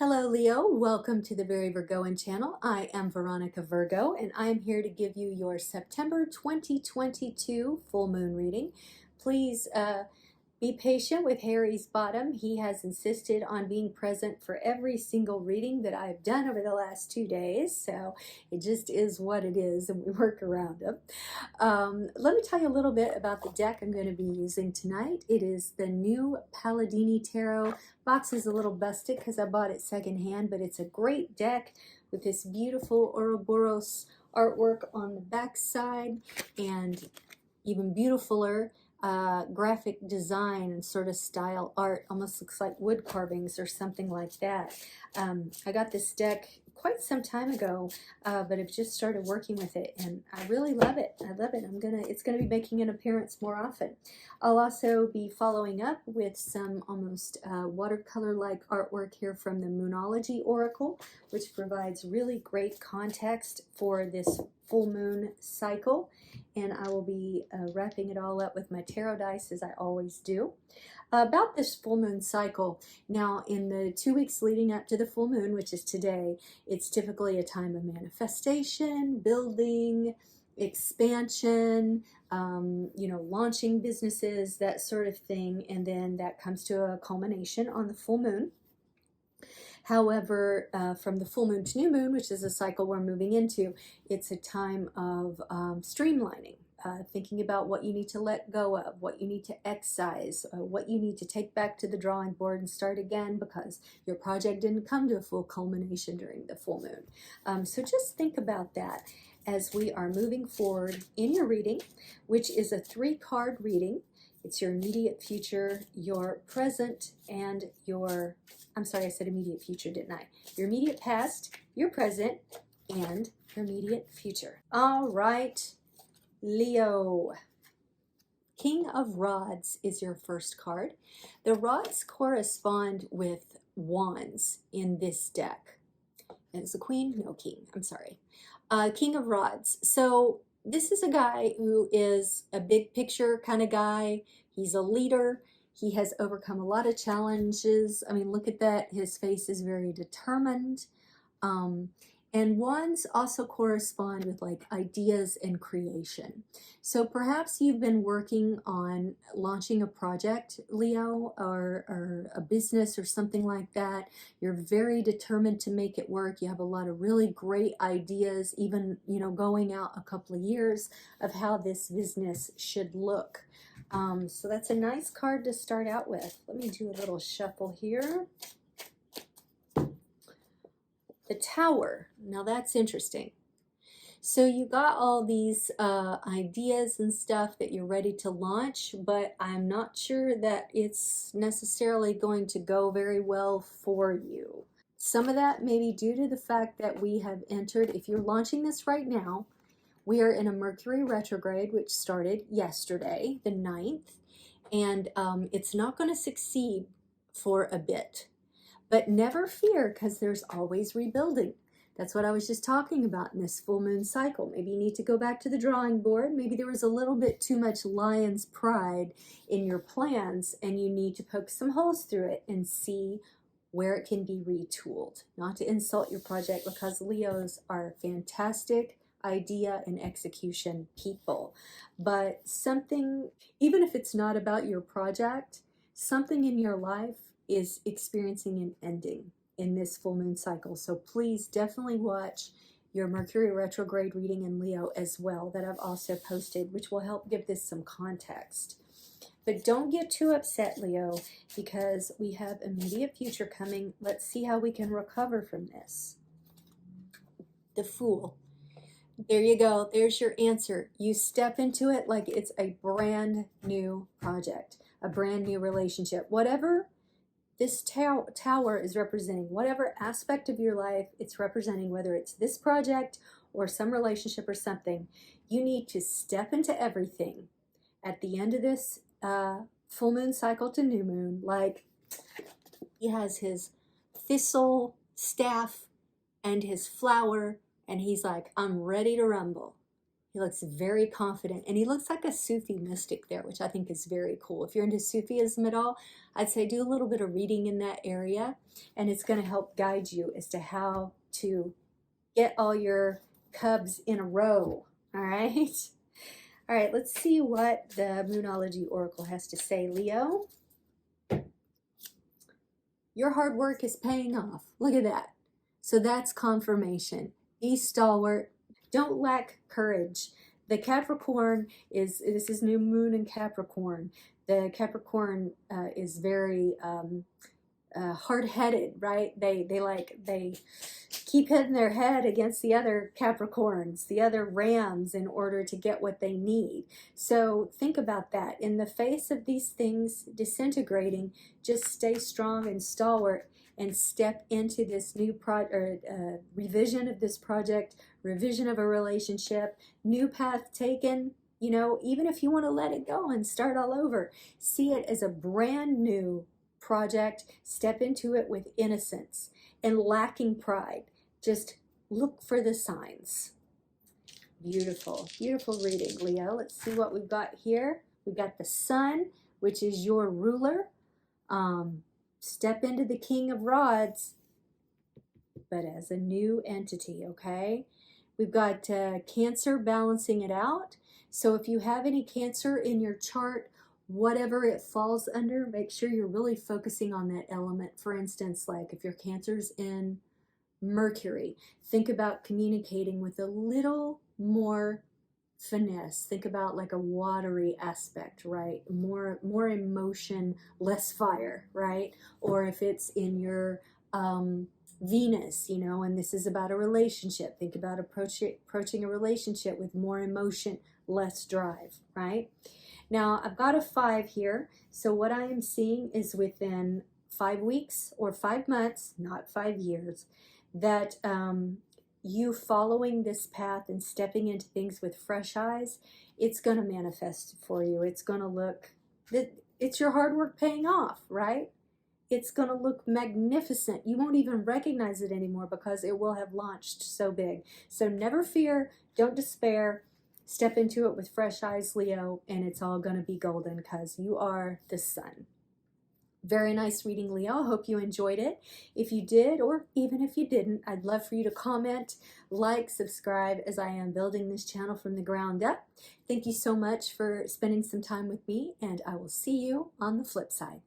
Hello Leo, welcome to the Very Virgoan channel. I am Veronica Virgo and I am here to give you your September 2022 full moon reading. Please be patient with Harry's bottom. He has insisted on being present for every single reading that I've done over the last 2 days, so it just is what it is and we work around him. Let me tell you a little bit about the deck I'm going to be using tonight. It is the new Palladini Tarot. Box is a little busted because I bought it secondhand, but it's a great deck with this beautiful Ouroboros artwork on the back side and even beautifuler graphic design and sort of style art. Almost looks like wood carvings or something like that. I got this deck quite some time ago, but I've just started working with it and I really love it. I love it. It's gonna be making an appearance more often. I'll also be following up with some almost watercolor-like artwork here from the Moonology Oracle, which provides really great context for this full moon cycle. And I will be wrapping it all up with my tarot dice as I always do. About this full moon cycle, now in the 2 weeks leading up to the full moon, which is today, it's typically a time of manifestation, building, expansion, launching businesses, that sort of thing, and then that comes to a culmination on the full moon. However, from the full moon to new moon, which is a cycle we're moving into, it's a time of streamlining, thinking about what you need to let go of, what you need to excise, what you need to take back to the drawing board and start again because your project didn't come to a full culmination during the full moon. So just think about that as we are moving forward in your reading, which is a 3-card reading. It's your immediate future, your present, and your, I'm sorry, I said immediate future, didn't I? Your immediate past, your present, and your immediate future. All right, Leo. King of Rods is your first card. The rods correspond with wands in this deck. And it's a queen? No, king. I'm sorry. King of Rods. So this is a guy who is a big picture kind of guy. He's a leader. He has overcome a lot of challenges. I mean, look at that. His face is very determined. And wands also correspond with like ideas and creation. So perhaps you've been working on launching a project, Leo, or a business or something like that. You're very determined to make it work. You have a lot of really great ideas, even, going out a couple of years of how this business should look. So that's a nice card to start out with. Let me do a little shuffle here. The Tower. Now that's interesting. So you got all these ideas and stuff that you're ready to launch, but I'm not sure that it's necessarily going to go very well for you. Some of that may be due to the fact that we have entered, if you're launching this right now, we are in a Mercury retrograde, which started yesterday, the 9th, and it's not going to succeed for a bit. But never fear, because there's always rebuilding. That's what I was just talking about in this full moon cycle. Maybe you need to go back to the drawing board. Maybe there was a little bit too much lion's pride in your plans, and you need to poke some holes through it and see where it can be retooled. Not to insult your project, because Leos are fantastic idea and execution people. But something, even if it's not about your project, something in your life is experiencing an ending in this full moon cycle. So please definitely watch your Mercury retrograde reading in Leo as well that I've also posted, which will help give this some context. But don't get too upset, Leo, because we have immediate future coming. Let's see how we can recover from this. The Fool. There you go. There's your answer. You step into it like it's a brand new project, a brand new relationship. Whatever this tower is representing, whatever aspect of your life it's representing, whether it's this project or some relationship or something, you need to step into everything at the end of this full moon cycle to new moon. Like he has his thistle staff and his flower, and he's like, I'm ready to rumble. He looks very confident, and he looks like a Sufi mystic there, which I think is very cool. If you're into Sufism at all, I'd say do a little bit of reading in that area, and it's going to help guide you as to how to get all your cubs in a row. All right? All right, let's see what the Moonology Oracle has to say, Leo. Your hard work is paying off. Look at that. So that's confirmation. Be stalwart. Don't lack courage. The Capricorn this is new moon in Capricorn. The Capricorn is very hard-headed, right? They keep hitting their head against the other Capricorns, the other Rams, in order to get what they need. So think about that. In the face of these things disintegrating, just stay strong and stalwart and step into this new revision of this project, revision of a relationship, new path taken. You know, even if you want to let it go and start all over, see it as a brand new project. Step into it with innocence and lacking pride. Just look for the signs. Beautiful, beautiful reading, Leo. Let's see what we've got here. We've got the Sun, which is your ruler. Step into the King of Rods, but as a new entity, okay? We've got Cancer balancing it out. So if you have any Cancer in your chart, whatever it falls under, make sure you're really focusing on that element. For instance, like if your Cancer's in Mercury, think about communicating with a little more finesse. Think about like a watery aspect, right? More emotion, less fire, right? Or if it's in your Venus, you know, and this is about a relationship, think about approaching a relationship with more emotion, less drive, right? Now, I've got a 5 here, so what I am seeing is within 5 weeks or 5 months, not 5 years, that you following this path and stepping into things with fresh eyes, it's going to manifest for you. It's going to look, it's your hard work paying off, right? It's going to look magnificent. You won't even recognize it anymore because it will have launched so big. So never fear, don't despair. Step into it with fresh eyes, Leo, and it's all going to be golden because you are the Sun. Very nice reading, Leo. I hope you enjoyed it. If you did, or even if you didn't, I'd love for you to comment, like, subscribe, as I am building this channel from the ground up. Thank you so much for spending some time with me, and I will see you on the flip side.